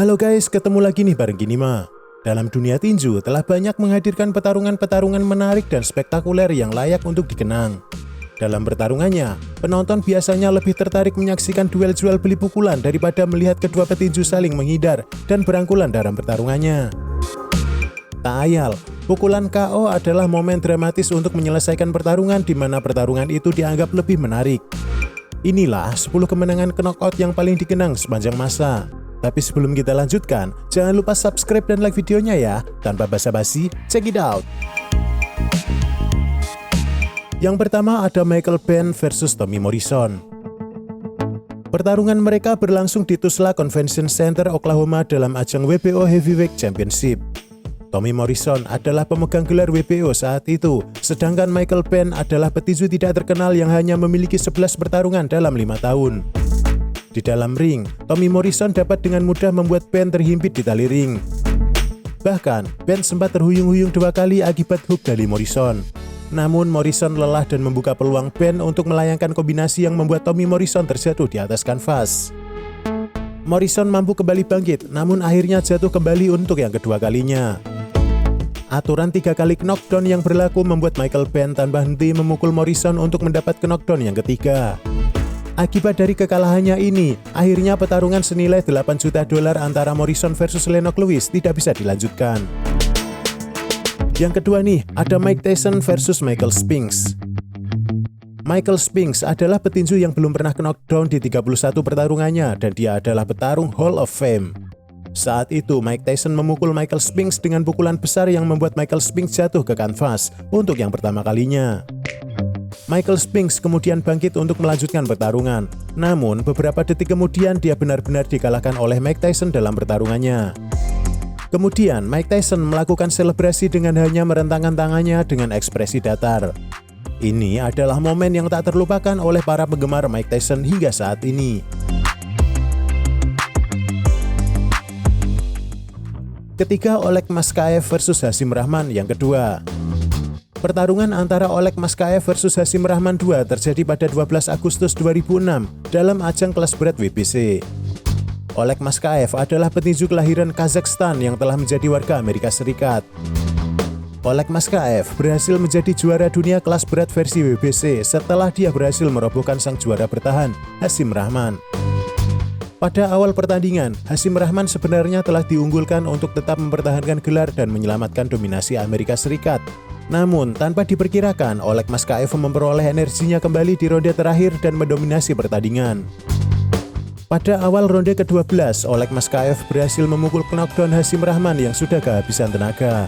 Halo guys, ketemu lagi nih bareng Kinima. Dalam dunia tinju telah banyak menghadirkan pertarungan-pertarungan menarik dan spektakuler yang layak untuk dikenang. Dalam pertarungannya, penonton biasanya lebih tertarik menyaksikan duel jual beli pukulan daripada melihat kedua petinju saling menghindar dan berangkulan dalam pertarungannya. Tak ayal, pukulan KO adalah momen dramatis untuk menyelesaikan pertarungan di mana pertarungan itu dianggap lebih menarik. Inilah 10 kemenangan knockout yang paling dikenang sepanjang masa. Tapi sebelum kita lanjutkan, jangan lupa subscribe dan like videonya ya. Tanpa basa-basi, check it out. Yang pertama ada Michael Benn versus Tommy Morrison. Pertarungan mereka berlangsung di Tulsa Convention Center, Oklahoma dalam ajang WBO Heavyweight Championship. Tommy Morrison adalah pemegang gelar WBO saat itu, sedangkan Michael Benn adalah petinju tidak terkenal yang hanya memiliki 11 pertarungan dalam 5 tahun. Di dalam ring, Tommy Morrison dapat dengan mudah membuat Benn terhimpit di tali ring. Bahkan, Benn sempat terhuyung-huyung 2 kali akibat hook dari Morrison. Namun, Morrison lelah dan membuka peluang Benn untuk melayangkan kombinasi yang membuat Tommy Morrison terjatuh di atas kanvas. Morrison mampu kembali bangkit, namun akhirnya jatuh kembali untuk yang kedua kalinya. Aturan 3 kali knockdown yang berlaku membuat Michael Benn tanpa henti memukul Morrison untuk mendapat knockdown yang ketiga. Akibat dari kekalahannya ini, akhirnya pertarungan senilai $8 juta antara Morrison versus Lennox Lewis tidak bisa dilanjutkan. Yang kedua nih, ada Mike Tyson versus Michael Spinks. Michael Spinks adalah petinju yang belum pernah knockdown di 31 pertarungannya dan dia adalah petarung Hall of Fame. Saat itu, Mike Tyson memukul Michael Spinks dengan pukulan besar yang membuat Michael Spinks jatuh ke kanvas untuk yang pertama kalinya. Michael Spinks kemudian bangkit untuk melanjutkan pertarungan. Namun, beberapa detik kemudian dia benar-benar dikalahkan oleh Mike Tyson dalam pertarungannya. Kemudian, Mike Tyson melakukan selebrasi dengan hanya merentangkan tangannya dengan ekspresi datar. Ini adalah momen yang tak terlupakan oleh para penggemar Mike Tyson hingga saat ini. Ketiga, Oleg Maskaev versus Hasim Rahman yang kedua. Pertarungan antara Oleg Maskaev versus Hasim Rahman II terjadi pada 12 Agustus 2006 dalam ajang kelas berat WBC. Oleg Maskaev adalah petinju kelahiran Kazakhstan yang telah menjadi warga Amerika Serikat. Oleg Maskaev berhasil menjadi juara dunia kelas berat versi WBC setelah dia berhasil merobohkan sang juara bertahan, Hasim Rahman. Pada awal pertandingan, Hasim Rahman sebenarnya telah diunggulkan untuk tetap mempertahankan gelar dan menyelamatkan dominasi Amerika Serikat. Namun, tanpa diperkirakan, Oleg Maskaev memperoleh energinya kembali di ronde terakhir dan mendominasi pertandingan. Pada awal ronde ke-12, Oleg Maskaev berhasil memukul knockdown Hasim Rahman yang sudah kehabisan tenaga.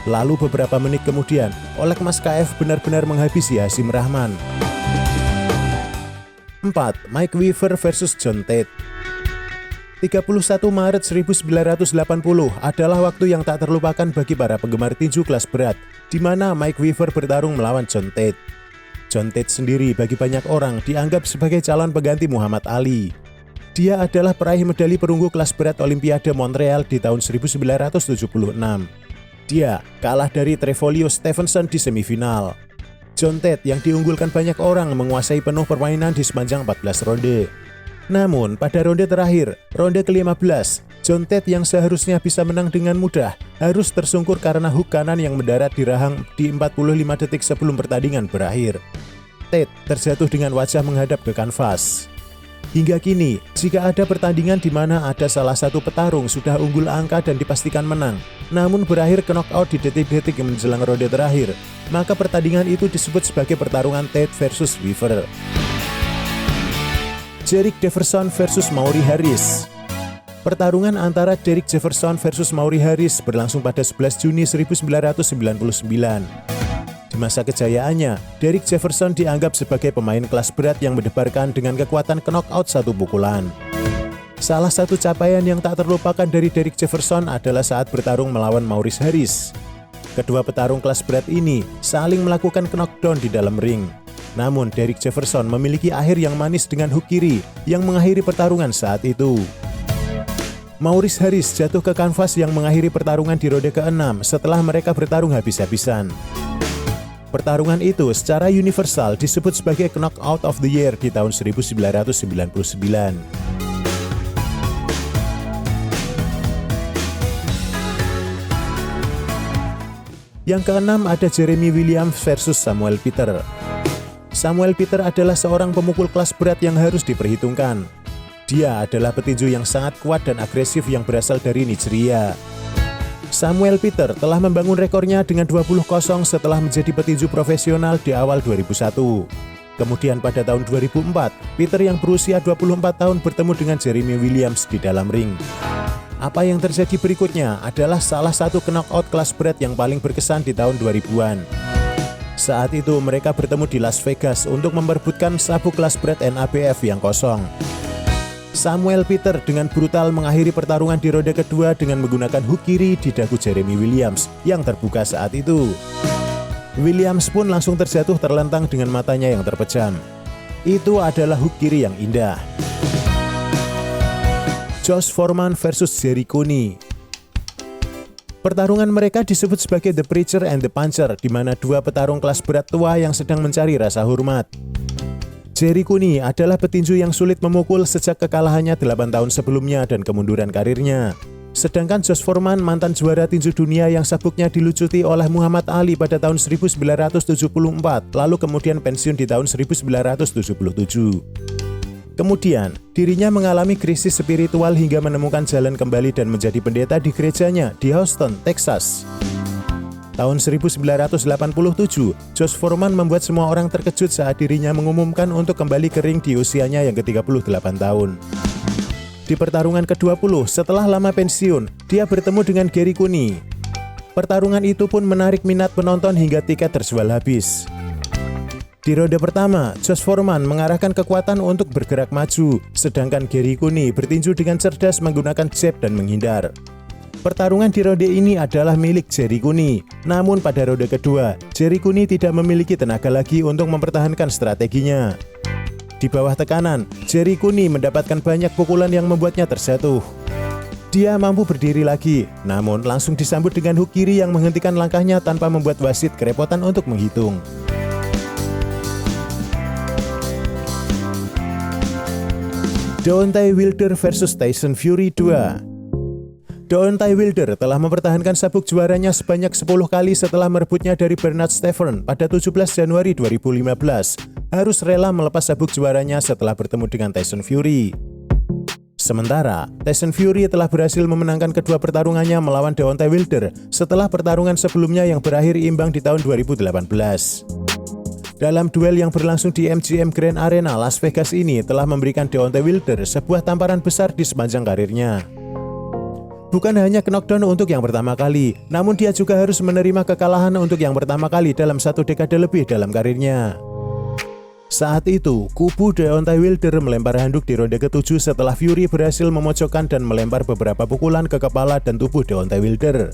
Lalu beberapa menit kemudian, Oleg Maskaev benar-benar menghabisi Hasim Rahman. 4. Mike Weaver versus John Tate. 31 Maret 1980 adalah waktu yang tak terlupakan bagi para penggemar tinju kelas berat, di mana Mike Weaver bertarung melawan John Tate. John Tate sendiri bagi banyak orang dianggap sebagai calon pengganti Muhammad Ali. Dia adalah peraih medali perunggu kelas berat Olimpiade Montreal di tahun 1976. Dia kalah dari Trevolio Stevenson di semifinal. John Tate yang diunggulkan banyak orang menguasai penuh permainan di sepanjang 14 ronde. Namun, pada ronde terakhir, ronde ke-15, John Tate yang seharusnya bisa menang dengan mudah harus tersungkur karena hook kanan yang mendarat di rahang di 45 detik sebelum pertandingan berakhir. Tate terjatuh dengan wajah menghadap ke kanvas. Hingga kini, jika ada pertandingan di mana ada salah satu petarung sudah unggul angka dan dipastikan menang, namun berakhir ke knockout di detik-detik menjelang ronde terakhir, maka pertandingan itu disebut sebagai pertarungan Tate versus Weaver. Derek Jefferson versus Maury Harris. Pertarungan antara Derek Jefferson versus Maury Harris berlangsung pada 11 Juni 1999. Di masa kejayaannya, Derek Jefferson dianggap sebagai pemain kelas berat yang mendebarkan dengan kekuatan knockout satu pukulan. Salah satu capaian yang tak terlupakan dari Derek Jefferson adalah saat bertarung melawan Maury Harris. Kedua petarung kelas berat ini saling melakukan knockdown di dalam ring. Namun, Derek Jefferson memiliki akhir yang manis dengan hook kiri yang mengakhiri pertarungan saat itu. Maury Harris jatuh ke kanvas yang mengakhiri pertarungan di ronde ke-6 setelah mereka bertarung habis-habisan. Pertarungan itu secara universal disebut sebagai Knockout of the Year di tahun 1999. Yang keenam ada Jeremy Williams versus Samuel Peter. Samuel Peter adalah seorang pemukul kelas berat yang harus diperhitungkan. Dia adalah petinju yang sangat kuat dan agresif yang berasal dari Nigeria. Samuel Peter telah membangun rekornya dengan 20-0 setelah menjadi petinju profesional di awal 2001. Kemudian pada tahun 2004, Peter yang berusia 24 tahun bertemu dengan Jeremy Williams di dalam ring. Apa yang terjadi berikutnya adalah salah satu knockout kelas berat yang paling berkesan di tahun 2000-an. Saat itu mereka bertemu di Las Vegas untuk memperebutkan sabuk kelas berat NABF yang kosong. Samuel Peter dengan brutal mengakhiri pertarungan di ronde kedua dengan menggunakan hook kiri di dagu Jeremy Williams yang terbuka saat itu. Williams pun langsung terjatuh terlentang dengan matanya yang terpejam. Itu adalah hook kiri yang indah. Josh Foreman versus Jerry Cooney. Pertarungan mereka disebut sebagai The Preacher and the Puncher, di mana dua petarung kelas berat tua yang sedang mencari rasa hormat. Jerry Cooney adalah petinju yang sulit memukul sejak kekalahannya 8 tahun sebelumnya dan kemunduran karirnya. Sedangkan Josh Foreman mantan juara tinju dunia yang sabuknya dilucuti oleh Muhammad Ali pada tahun 1974, lalu kemudian pensiun di tahun 1977. Kemudian, dirinya mengalami krisis spiritual hingga menemukan jalan kembali dan menjadi pendeta di gerejanya di Houston, Texas. Tahun 1987, Josh Foreman membuat semua orang terkejut saat dirinya mengumumkan untuk kembali ke ring di usianya yang ke-38 tahun. Di pertarungan ke-20, setelah lama pensiun, dia bertemu dengan Gary Cooney. Pertarungan itu pun menarik minat penonton hingga tiket terjual habis. Di ronde pertama, Josh Foreman mengarahkan kekuatan untuk bergerak maju, sedangkan Gary Cooney bertinju dengan cerdas menggunakan jab dan menghindar. Pertarungan di ronde ini adalah milik Jerry Cooney. Namun pada ronde kedua, Jerry Cooney tidak memiliki tenaga lagi untuk mempertahankan strateginya. Di bawah tekanan, Jerry Cooney mendapatkan banyak pukulan yang membuatnya terjatuh. Dia mampu berdiri lagi, namun langsung disambut dengan hook kiri yang menghentikan langkahnya tanpa membuat wasit kerepotan untuk menghitung. Deontay Wilder versus Tyson Fury 2. Deontay Wilder telah mempertahankan sabuk juaranya sebanyak 10 kali setelah merebutnya dari Bernard Stevens pada 17 Januari 2015. Harus rela melepas sabuk juaranya setelah bertemu dengan Tyson Fury. Sementara, Tyson Fury telah berhasil memenangkan kedua pertarungannya melawan Deontay Wilder setelah pertarungan sebelumnya yang berakhir imbang di tahun 2018. Dalam duel yang berlangsung di MGM Grand Arena Las Vegas ini telah memberikan Deontay Wilder sebuah tamparan besar di sepanjang karirnya. Bukan hanya knockdown untuk yang pertama kali, namun dia juga harus menerima kekalahan untuk yang pertama kali dalam satu dekade lebih dalam karirnya. Saat itu, kubu Deontay Wilder melempar handuk di ronde ke-7 setelah Fury berhasil memojokkan dan melempar beberapa pukulan ke kepala dan tubuh Deontay Wilder.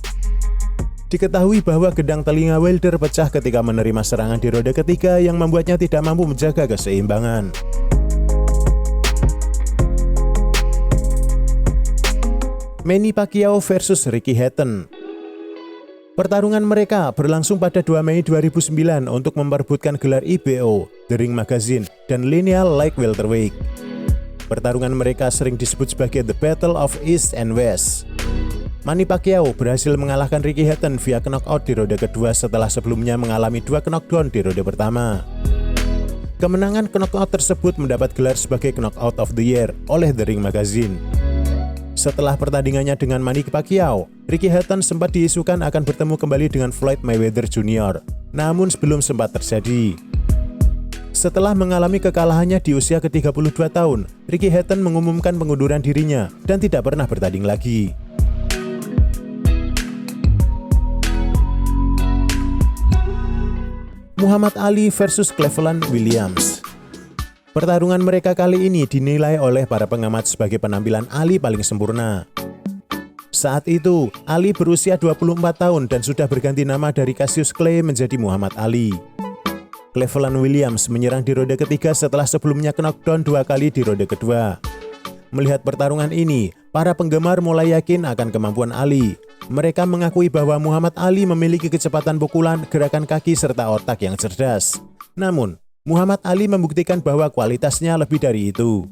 Diketahui bahwa gendang telinga Wilder pecah ketika menerima serangan di ronde ketiga yang membuatnya tidak mampu menjaga keseimbangan. Manny Pacquiao versus Ricky Hatton. Pertarungan mereka berlangsung pada 2 Mei 2009 untuk memperebutkan gelar IBO, The Ring Magazine, dan Lineal Light Welterweight. Pertarungan mereka sering disebut sebagai The Battle of East and West. Manny Pacquiao berhasil mengalahkan Ricky Hatton via knockout di ronde kedua setelah sebelumnya mengalami 2 knockdown di ronde pertama. Kemenangan knockout tersebut mendapat gelar sebagai Knockout of the Year oleh The Ring Magazine. Setelah pertandingannya dengan Manny Pacquiao, Ricky Hatton sempat diisukan akan bertemu kembali dengan Floyd Mayweather Jr. Namun sebelum sempat terjadi. Setelah mengalami kekalahannya di usia ke-32 tahun, Ricky Hatton mengumumkan pengunduran dirinya dan tidak pernah bertanding lagi. Muhammad Ali versus Cleveland Williams. Pertarungan mereka kali ini dinilai oleh para pengamat sebagai penampilan Ali paling sempurna. Saat itu, Ali berusia 24 tahun dan sudah berganti nama dari Cassius Clay menjadi Muhammad Ali. Cleveland Williams menyerang di ronde ketiga setelah sebelumnya knockdown 2 kali di ronde kedua. Melihat pertarungan ini, para penggemar mulai yakin akan kemampuan Ali. Mereka mengakui bahwa Muhammad Ali memiliki kecepatan pukulan, gerakan kaki, serta otak yang cerdas. Namun, Muhammad Ali membuktikan bahwa kualitasnya lebih dari itu.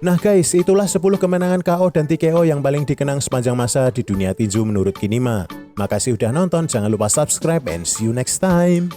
Nah guys, itulah 10 kemenangan KO dan TKO yang paling dikenang sepanjang masa di dunia tinju menurut Kinima. Makasih udah nonton, jangan lupa subscribe and see you next time.